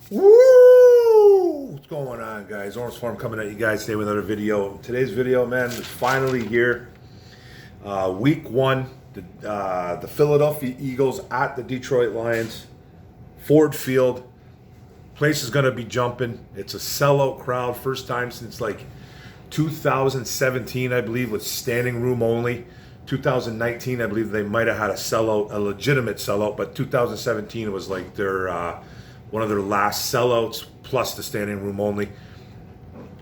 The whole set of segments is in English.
Woo! What's going on, guys? Orange Farm coming at you guys today with another video. Today's video, man, is finally here. Week one, the Philadelphia Eagles at the Detroit Lions. Ford Field. Place is going to be jumping. It's a sellout crowd. First time since like 2017, I believe, with standing room only. 2019, I believe they might have had a sellout, a legitimate sellout, but 2017 was like their one of their last sellouts, plus the standing room only.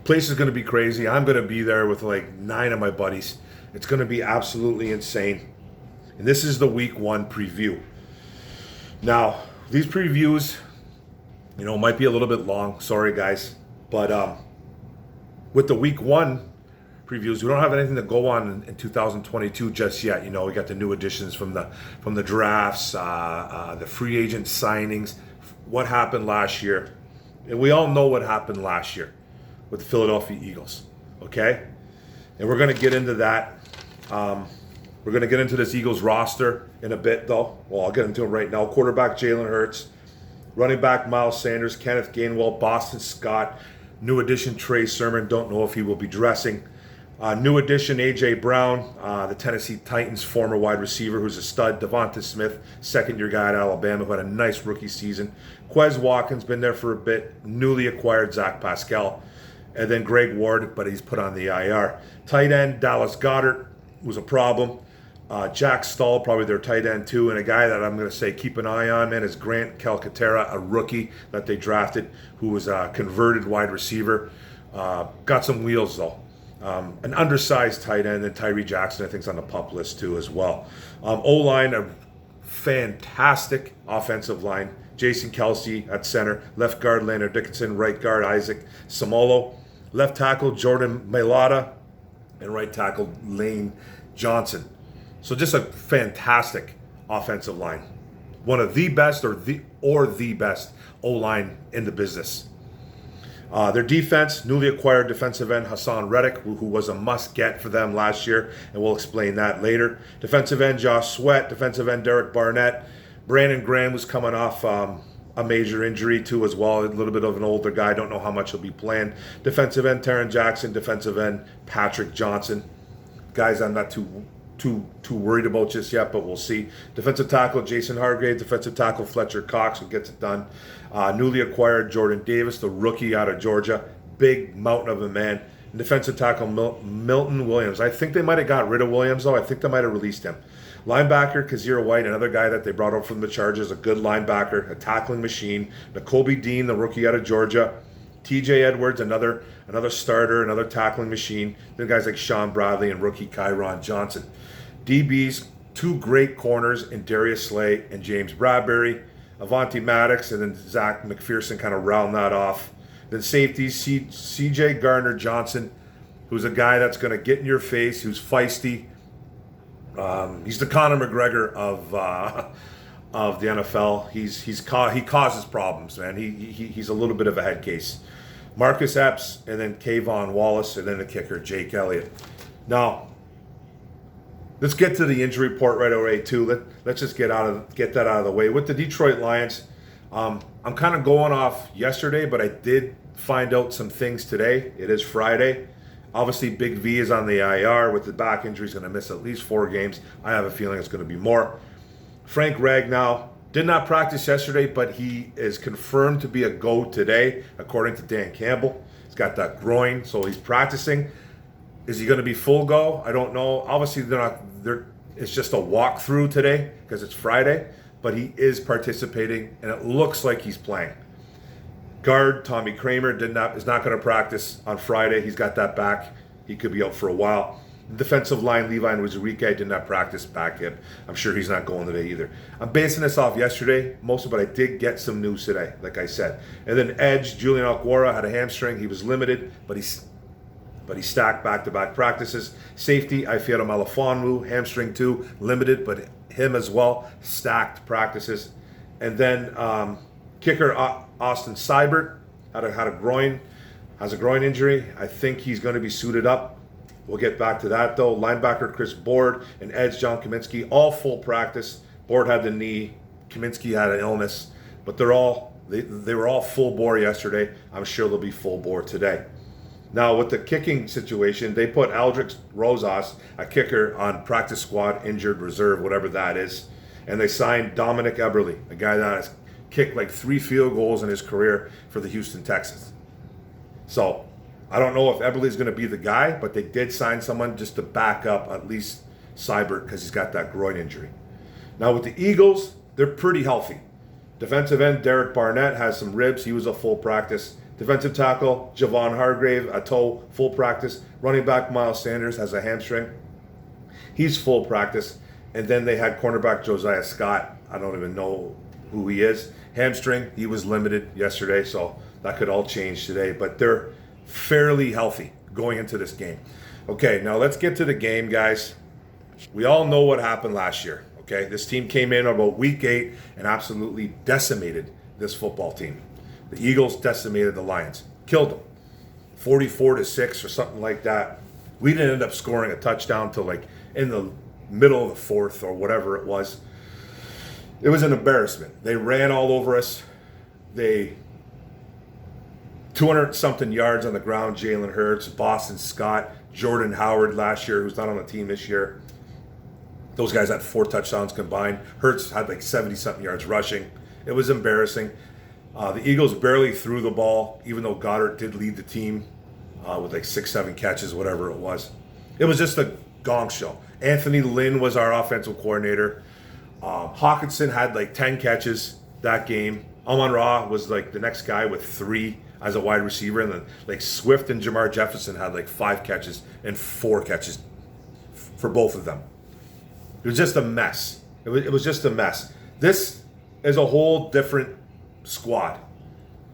Place is going to be crazy. I'm going to be there with like 9 of my buddies. It's going to be absolutely insane. And this is the week one preview. Now, these previews, might be a little bit long. Sorry, guys. But with the week one previews, we don't have anything to go on in 2022 just yet. We got the new additions from the drafts, the free agent signings, what happened last year. And we all know what happened last year with the Philadelphia Eagles, okay? And we're going to get into that. We're going to get into this Eagles roster in a bit, though. Well, I'll get into it right now. Quarterback Jalen Hurts, running back Miles Sanders, Kenneth Gainwell, Boston Scott, new addition Trey Sermon, don't know if he will be dressing. New addition A.J. Brown, the Tennessee Titans former wide receiver who's a stud. Devonta Smith, second-year guy at Alabama, who had a nice rookie season. Quez Watkins, been there for a bit. Newly acquired Zach Pascal. And then Greg Ward, but he's put on the IR. Tight end Dallas Goedert was a problem. Jack Stahl, probably their tight end too. And a guy that I'm going to say keep an eye on, man, is Grant Calcaterra, a rookie that they drafted, who was a converted wide receiver. Got some wheels, though. An undersized tight end, and Tyree Jackson, I think, is on the pup list too as well. O-line, a fantastic offensive line. Jason Kelsey at center. Left guard, Leonard Dickinson. Right guard, Isaac Samolo. Left tackle, Jordan Mailata. And right tackle, Lane Johnson. So just a fantastic offensive line. One of the best or the best O-line in the business. Their defense, newly acquired defensive end Hassan Reddick, who was a must-get for them last year, and we'll explain that later. Defensive end Josh Sweat, defensive end Derek Barnett. Brandon Graham was coming off a major injury too as well, a little bit of an older guy, don't know how much he'll be playing. Defensive end Taron Jackson, defensive end Patrick Johnson. Guys I'm not too worried about just yet, but we'll see. Defensive tackle Jason Hargrave, defensive tackle Fletcher Cox, who gets it done. Newly acquired Jordan Davis, the rookie out of Georgia, big mountain of a man. And defensive tackle Milton Williams. I think they might have got rid of Williams, though. I think they might have released him. Linebacker Kazir White, another guy that they brought up from the Chargers, a good linebacker, a tackling machine. Nakobe Dean, the rookie out of Georgia. TJ Edwards, another starter, another tackling machine. Then guys like Sean Bradley and rookie Kyron Johnson. DBs, 2 great corners in Darius Slay and James Bradbury. Avonte Maddox and then Zach McPherson kind of round that off. Then safeties, C.J. Gardner-Johnson, who's a guy that's going to get in your face, who's feisty. He's the Conor McGregor of the NFL. He causes problems, man. He's a little bit of a head case. Marcus Epps, and then Kayvon Wallace, and then the kicker Jake Elliott. Now, let's get to the injury report right away too. Let's just get that out of the way. With the Detroit Lions, I'm kind of going off yesterday, but I did find out some things today. It is Friday. Obviously, Big V is on the IR with the back injury. He's going to miss at least 4 games. I have a feeling it's going to be more. Frank Ragnow did not practice yesterday, but he is confirmed to be a go today, according to Dan Campbell. He's got that groin, so he's practicing. Is he going to be full go? I don't know. Obviously, it's just a walkthrough today because it's Friday, but he is participating, and it looks like he's playing. Guard Tommy Kramer is not going to practice on Friday. He's got that back. He could be out for a while. Defensive line Levi Nwazurike did not practice back hip. I'm sure he's not going today either. I'm basing this off yesterday, mostly, but I did get some news today, like I said. And then edge Julian Alquara had a hamstring. He was limited, but he stacked back-to-back practices. Safety Ifeatu Melifonwu, hamstring too, limited, but him as well, stacked practices. And then kicker Austin Seibert has a groin injury. I think he's going to be suited up. We'll get back to that, though. Linebacker Chris Board and edge John Kaminsky, all full practice. Board had the knee. Kaminsky had an illness. But they're all They were all full bore yesterday. I'm sure they'll be full bore today. Now, with the kicking situation, they put Aldrich Rosas, a kicker, on practice squad, injured reserve, whatever that is. And they signed Dominic Eberle, a guy that has kicked like 3 field goals in his career for the Houston Texans. So, I don't know if Eberle's going to be the guy, but they did sign someone just to back up at least Seibert because he's got that groin injury. Now, with the Eagles, they're pretty healthy. Defensive end Derek Barnett has some ribs. He was a full practice. Defensive tackle Javon Hargrave, a toe, full practice. Running back Miles Sanders has a hamstring. He's full practice. And then they had cornerback Josiah Scott. I don't even know who he is. Hamstring, he was limited yesterday, so that could all change today. But they're fairly healthy going into this game. Okay, now let's get to the game, guys. We all know what happened last year. Okay, this team came in about week 8 and absolutely decimated this football team. The Eagles decimated the Lions, killed them, 44-6 or something like that. We didn't end up scoring a touchdown till like in the middle of the 4th or whatever it was. It was an embarrassment. They ran all over us. They 200-something yards on the ground. Jalen Hurts, Boston Scott, Jordan Howard last year, who's not on the team this year. Those guys had 4 touchdowns combined. Hurts had like 70-something yards rushing. It was embarrassing. The Eagles barely threw the ball, even though Goddard did lead the team with like 6-7 catches, whatever it was. It was just a gong show. Anthony Lynn was our offensive coordinator. Hawkinson had like 10 catches that game. Amon-Ra was like the next guy with 3 as a wide receiver. And then like Swift and Jamar Jefferson had like 5 catches and 4 catches for both of them. It was just a mess. It was just a mess. This is a whole different squad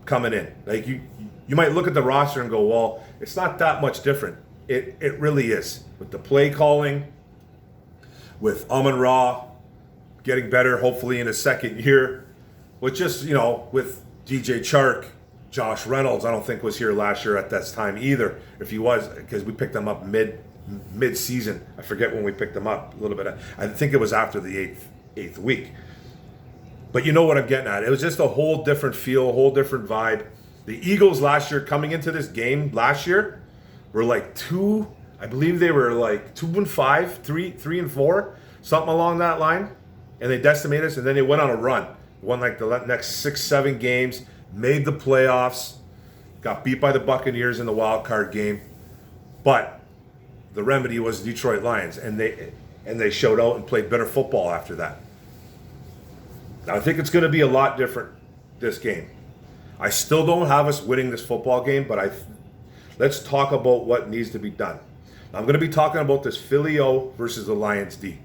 coming in. Like you might look at the roster and go, well, it's not that much different. It really is. With the play calling, with Amon-Ra getting better, hopefully in his second year, with just, with DJ Chark, Josh Reynolds, I don't think was here last year at this time either. If he was, because we picked him up mid-season. I forget when we picked him up a little bit. I think it was after the eighth week. But you know what I'm getting at. It was just a whole different feel, a whole different vibe. The Eagles last year, coming into this game last year, were like 2, I believe they were like 2-5, 3-4, something along that line. And they decimated us, and then they went on a run. Won like the next 6-7 games, made the playoffs, got beat by the Buccaneers in the wild card game. But the remedy was Detroit Lions, and they showed out and played better football after that. Now, I think it's going to be a lot different this game. I still don't have us winning this football game, but let's talk about what needs to be done. Now, I'm going to be talking about this Philly O versus the Lions D.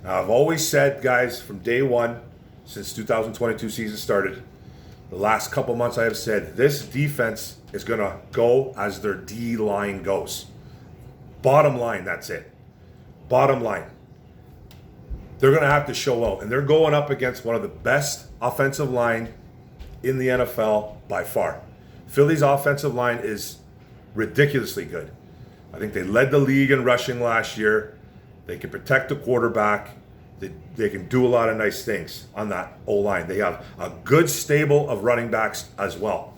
Now, I've always said, guys, from day one, since 2022 season started, the last couple months I have said, this defense is going to go as their D line goes. Bottom line, that's it. Bottom line. They're going to have to show out. And they're going up against one of the best offensive line in the NFL by far. Philly's offensive line is ridiculously good. I think they led the league in rushing last year. They can protect the quarterback. They can do a lot of nice things on that O-line. They have a good stable of running backs as well.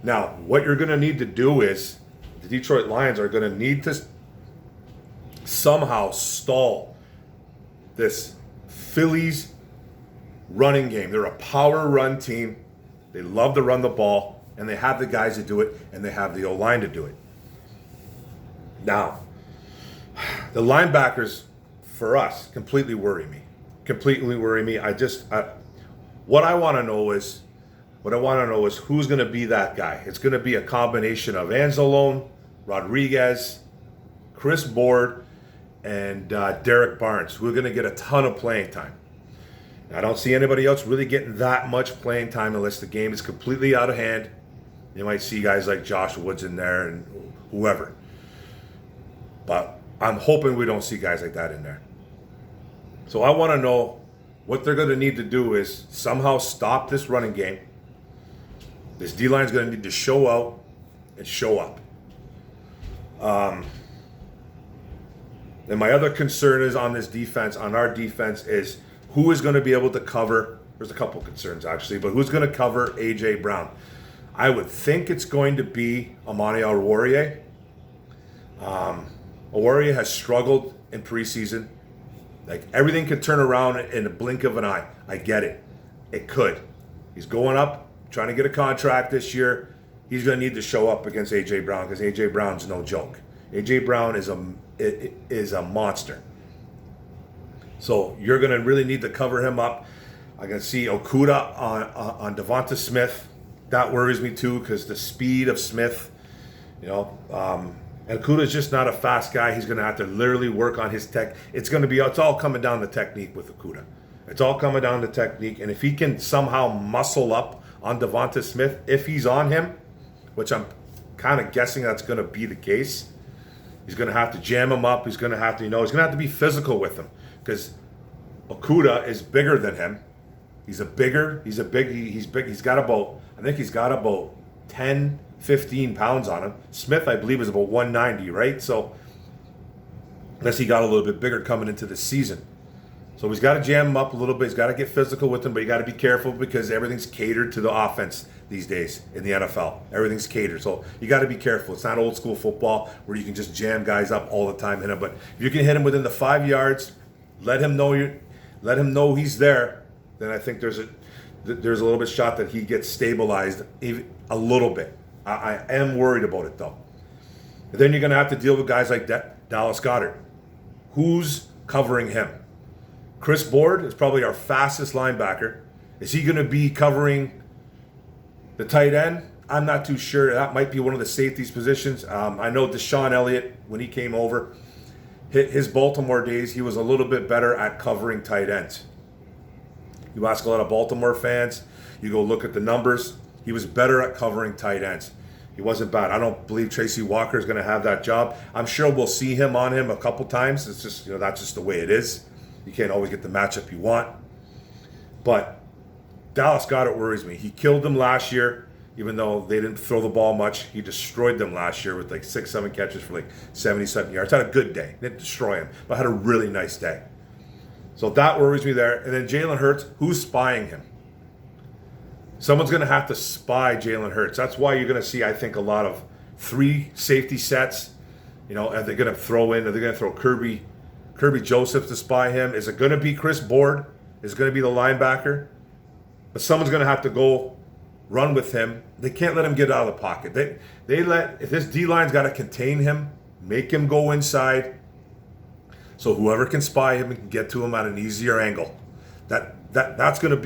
Now, what you're going to need to do is the Detroit Lions are going to need to somehow stall this Phillies running game. They're a power run team. They love to run the ball, and they have the guys to do it, and they have the O-line to do it. Now, the linebackers for us completely worry me. What I want to know is who's going to be that guy. It's going to be a combination of Anzalone, Rodriguez, Chris Board, and Derek Barnes, who are going to get a ton of playing time. I don't see anybody else really getting that much playing time unless the game is completely out of hand. You might see guys like Josh Woods in there and whoever. But I'm hoping we don't see guys like that in there. So I want to know what they're going to need to do is somehow stop this running game. This D-line is going to need to show out and show up. And my other concern is on this defense, on our defense, is who is going to be able to cover There's a couple concerns actually, but who's going to cover A.J. Brown? I would think it's going to be Amani Oruwariye. Oruwariye has struggled in preseason. Like, everything could turn around in a blink of an eye. I get it. It could. He's going up, trying to get a contract this year. He's going to need to show up against A.J. Brown because A.J. Brown's no joke. A.J. Brown is a monster. So you're going to really need to cover him up. I can see Okudah on Devonta Smith. That worries me too because the speed of Smith, and Okudah's just not a fast guy. He's going to have to literally work on his tech. It's all coming down to technique with Okudah. It's all coming down to technique. And if he can somehow muscle up on Devonta Smith, if he's on him, which I'm kind of guessing that's going to be the case, he's going to have to jam him up. He's going to have to, he's going to have to be physical with him because Okudah is bigger than him. He's big. He's got about 10, 15 pounds on him. Smith, I believe, is about 190, right? So, unless he got a little bit bigger coming into the season. So he's got to jam him up a little bit. He's got to get physical with him, but you got to be careful because everything's catered to the offense these days in the NFL. Everything's catered. So you got to be careful. It's not old school football where you can just jam guys up all the time, hit him. But if you can hit him within the 5 yards, let him know he's there. Then I think there's a little bit shot that he gets stabilized even a little bit. I am worried about it though. And then you're going to have to deal with guys like Dallas Goedert. Who's covering him? Chris Board is probably our fastest linebacker. Is he going to be covering the tight end? I'm not too sure. That might be one of the safeties positions. I know Deshaun Elliott, when he came over, his Baltimore days, he was a little bit better at covering tight ends. You ask a lot of Baltimore fans, you go look at the numbers, he was better at covering tight ends. He wasn't bad. I don't believe Tracy Walker is going to have that job. I'm sure we'll see him on him a couple times. It's just, that's just the way it is. You can't always get the matchup you want. But Dallas Goedert worries me. He killed them last year, even though they didn't throw the ball much. He destroyed them last year with like 6-7 catches for like 70-something yards. Had a good day. Didn't destroy him, but had a really nice day. So that worries me there. And then Jalen Hurts, who's spying him? Someone's going to have to spy Jalen Hurts. That's why you're going to see, I think, a lot of 3 safety sets. Are they going to throw in? Are they going to throw Kirby Joseph to spy him? Is it going to be Chris Board? Is it going to be the linebacker? But someone's going to have to go run with him. They can't let him get out of the pocket. If this D-line's got to contain him, make him go inside. So whoever can spy him and can get to him at an easier angle. That's going to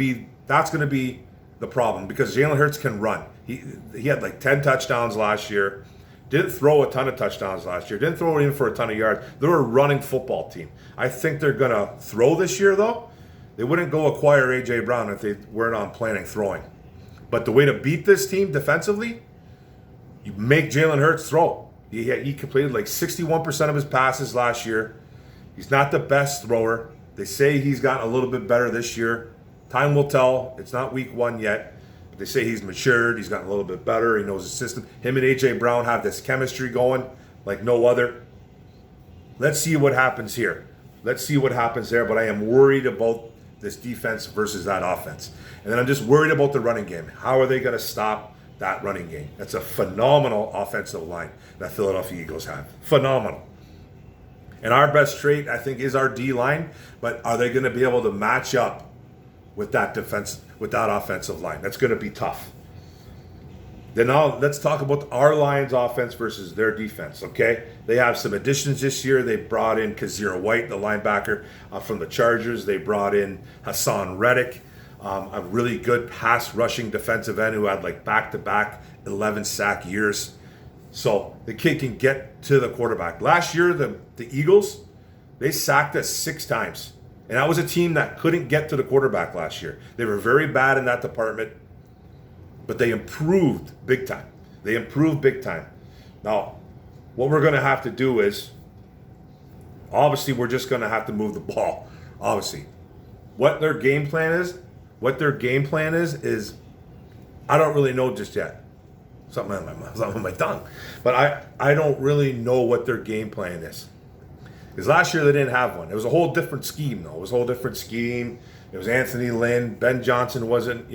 be the problem because Jalen Hurts can run. He had like 10 touchdowns last year. Didn't throw a ton of touchdowns last year. Didn't throw it in for a ton of yards. They're a running football team. I think they're going to throw this year though. They wouldn't go acquire A.J. Brown if they weren't on planning throwing. But the way to beat this team defensively, you make Jalen Hurts throw. He completed like 61% of his passes last year. He's not the best thrower. They say he's gotten a little bit better this year. Time will tell. It's not week 1 yet. But they say he's matured. He's gotten a little bit better. He knows his system. Him and A.J. Brown have this chemistry going like no other. Let's see what happens here. Let's see what happens there. But I am worried about this defense versus that offense. And then I'm just worried about the running game. How are they going to stop that running game? That's a phenomenal offensive line that Philadelphia Eagles have. Phenomenal. And our best trait, I think, is our D-line. But are they going to be able to match up with that defense, with that offensive line? That's going to be tough. Then now let's talk about our Lions offense versus their defense, okay? They have some additions this year. They brought in Kazir White, the linebacker from the Chargers. They brought in Hassan Reddick, a really good pass rushing defensive end who had like back-to-back 11 sack years. So the kid can get to the quarterback. Last year, the Eagles, they sacked us 6 times. And that was a team that couldn't get to the quarterback last year. They were very bad in that department, but they improved big time. Now, what we're going to have to do is, obviously, we're just going to have to move the ball. Obviously. What their game plan is, I don't really know just yet. Something on my tongue. But I don't really know what their game plan is. Because last year they didn't have one. It was a whole different scheme, though. It was a whole different scheme. It was Anthony Lynn. Ben Johnson wasn't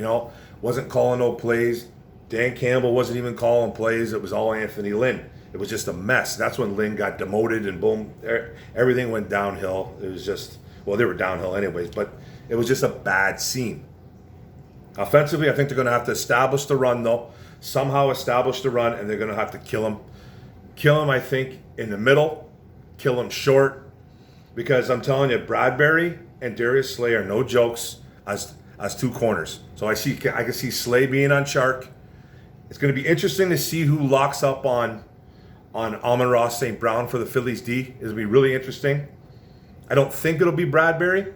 calling no plays. Dan Campbell wasn't even calling plays. It was all Anthony Lynn. It was just a mess. That's when Lynn got demoted and boom, everything went downhill. It was just, well, they were downhill anyways, but it was just a bad scene. Offensively, I think they're going to have to establish the run, though. Somehow establish the run, and they're going to have to kill him. Kill him, I think, in the middle. Kill him short. Because I'm telling you, Bradbury and Darius Slay are no jokes as two corners. So I can see Slay being on Shark. It's going to be interesting to see who locks up on Amon-Ra St. Brown for the Phillies D. It'll be really interesting. I don't think it'll be Bradbury,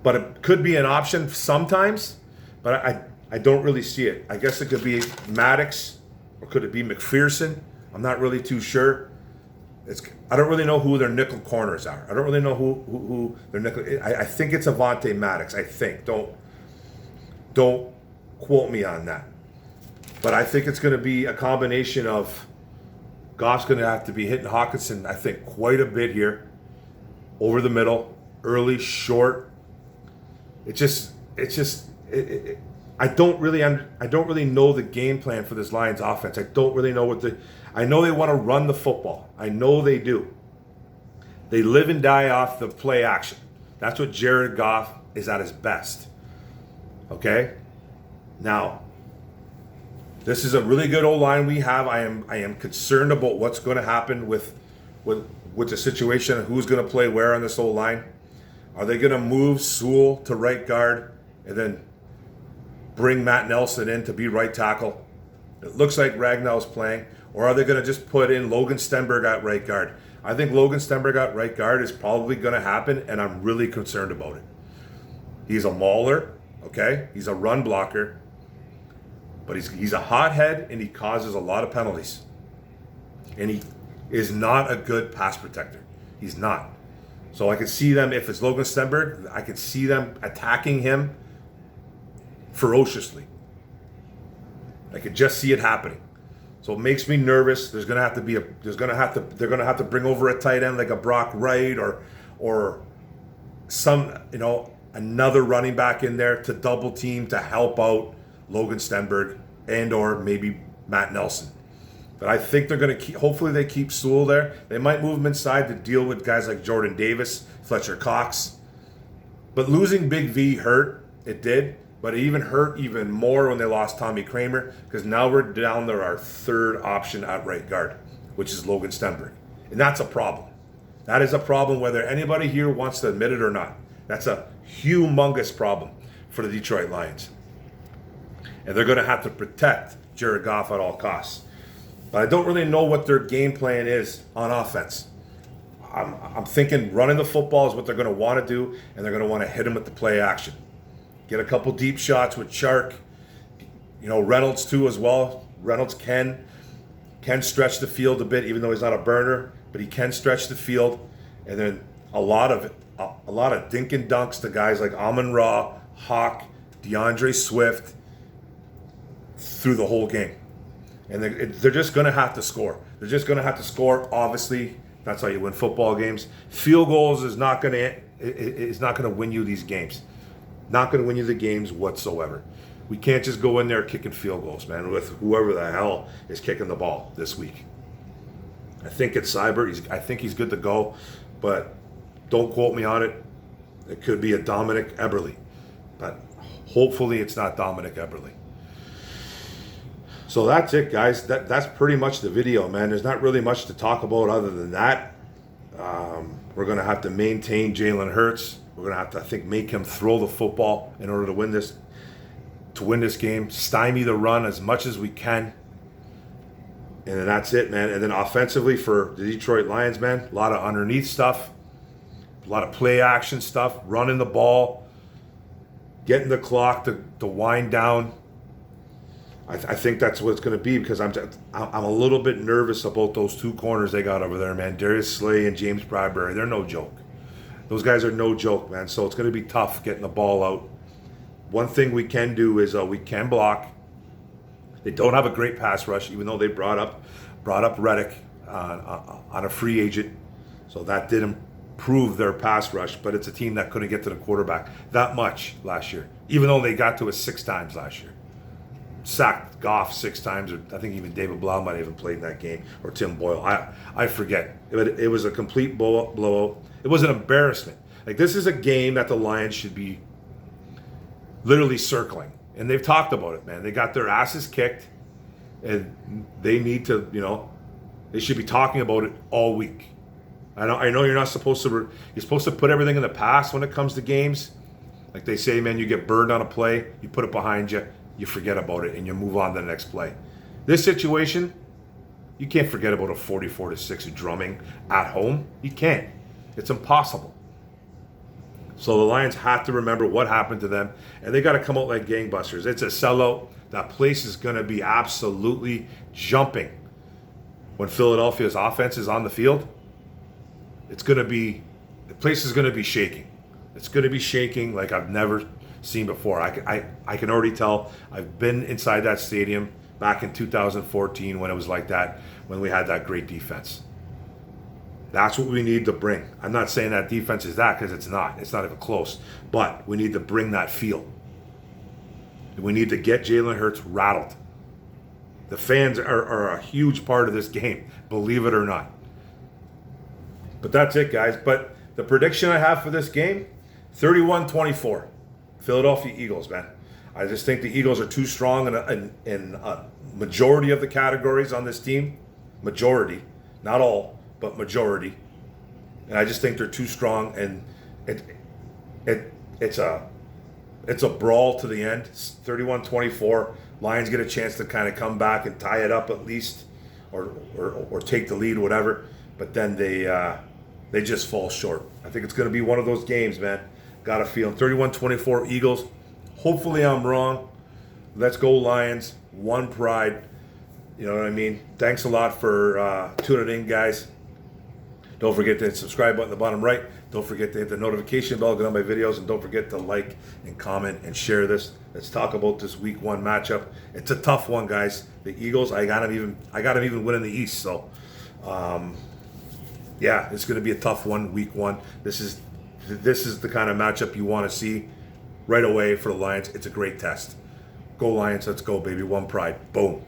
but it could be an option sometimes. But I don't really see it. I guess it could be Maddox, or could it be McPherson? I'm not really too sure. I don't really know who their nickel corners are. I don't really know who their nickel. I think it's Avonte Maddox. I think. Don't quote me on that. But I think it's going to be a combination of Goff's going to have to be hitting Hawkinson, I think, quite a bit here, over the middle, early, short. I don't really know the game plan for this Lions offense. I don't really know I know they want to run the football. I know they do. They live and die off the play action. That's what Jared Goff is at his best. Okay? Now, this is a really good O-line we have. I am concerned about what's going to happen with the situation, who's going to play where on this O-line. Are they going to move Sewell to right guard and then bring Matt Nelson in to be right tackle? It looks like Ragnall's playing. Or are they going to just put in Logan Stenberg at right guard? I think Logan Stenberg at right guard is probably going to happen, and I'm really concerned about it. He's a mauler, okay? He's a run blocker. But he's a hothead, and he causes a lot of penalties. And he is not a good pass protector. He's not. So I can see them, if it's Logan Stenberg, I can see them attacking him ferociously. I could just see it happening. So it makes me nervous. They're gonna have to bring over a tight end like a Brock Wright or some, another running back in there to double team to help out Logan Stenberg and or maybe Matt Nelson. But I think they're going to hopefully they keep Sewell there. They might move him inside to deal with guys like Jordan Davis, Fletcher Cox. But losing Big V hurt. It did. But it even hurt even more when they lost Tommy Kramer, because now we're down to our third option at right guard, which is Logan Stenberg. And that's a problem. That is a problem whether anybody here wants to admit it or not. That's a humongous problem for the Detroit Lions. And they're going to have to protect Jared Goff at all costs. But I don't really know what their game plan is on offense. I'm thinking running the football is what they're going to want to do, and they're going to want to hit him with the play action. Get a couple deep shots with Shark. Reynolds too as well. Reynolds can stretch the field a bit, even though he's not a burner, but he can stretch the field. And then a lot of dink and dunks to guys like Amon-Ra, Hawk, DeAndre Swift through the whole game. And they're just going to have to score. They're just going to have to score. Obviously, that's how you win football games. Field goals is not going to win you these games. Not going to win you the games whatsoever. We can't just go in there kicking field goals, man, with whoever the hell is kicking the ball this week. I think it's Cyber. I think he's good to go, but don't quote me on it. It could be a Dominic Eberle, but hopefully it's not Dominic Eberle. So that's it, guys. That's pretty much the video, man. There's not really much to talk about other than that. We're going to have to maintain Jalen Hurts. We're going to have to, I think, make him throw the football in order to win this game. Stymie the run as much as we can. And then that's it, man. And then offensively for the Detroit Lions, man, a lot of underneath stuff, a lot of play action stuff, running the ball, getting the clock to wind down. I think that's what it's going to be, because I'm a little bit nervous about those two corners they got over there, man. Darius Slay and James Bradbury. They're no joke. Those guys are no joke, man. So it's going to be tough getting the ball out. One thing we can do is we can block. They don't have a great pass rush, even though they brought up Reddick on a free agent. So that did improve their pass rush, but it's a team that couldn't get to the quarterback that much last year, even though they got to it 6 times last year. Sacked Goff 6 times, or I think even David Blau might have even played in that game, or Tim Boyle. I forget. It was a complete blowout. It was an embarrassment. Like, this is a game that the Lions should be literally circling. And they've talked about it, man. They got their asses kicked, and they need to, they should be talking about it all week. I know you're not supposed to, you're supposed to put everything in the past when it comes to games. Like they say, man, you get burned on a play, you put it behind you, you forget about it, and you move on to the next play. This situation, you can't forget about a 44-6 drumming at home. You can't. It's impossible. So the Lions have to remember what happened to them, and they got to come out like gangbusters. It's a sellout. That place is going to be absolutely jumping when Philadelphia's offense is on the field. The place is going to be shaking. It's going to be shaking like I've never seen before. I can already tell. I've been inside that stadium back in 2014 when it was like that, when we had that great defense. That's what we need to bring. I'm not saying that defense is that, because it's not. It's not even close. But we need to bring that feel. We need to get Jalen Hurts rattled. The fans are a huge part of this game, believe it or not. But that's it, guys. But the prediction I have for this game, 31-24. Philadelphia Eagles, man. I just think the Eagles are too strong in a majority of the categories on this team. Majority. Not all, but majority. And I just think they're too strong, and it's a brawl to the end. 31-24. Lions get a chance to kind of come back and tie it up at least, or take the lead, whatever. But then they just fall short. I think it's going to be one of those games, man. Got a feeling. 31-24 Eagles. Hopefully I'm wrong. Let's go Lions. One pride. You know what I mean? Thanks a lot for tuning in, guys. Don't forget to hit the subscribe button at the bottom right. Don't forget to hit the notification bell, get on my videos, and don't forget to like and comment and share this. Let's talk about this Week 1 matchup. It's a tough one, guys. The Eagles, I got them even winning the East. So, yeah, it's going to be a tough one, Week 1. This is the kind of matchup you want to see right away for the Lions. It's a great test. Go Lions, let's go, baby. One pride. Boom.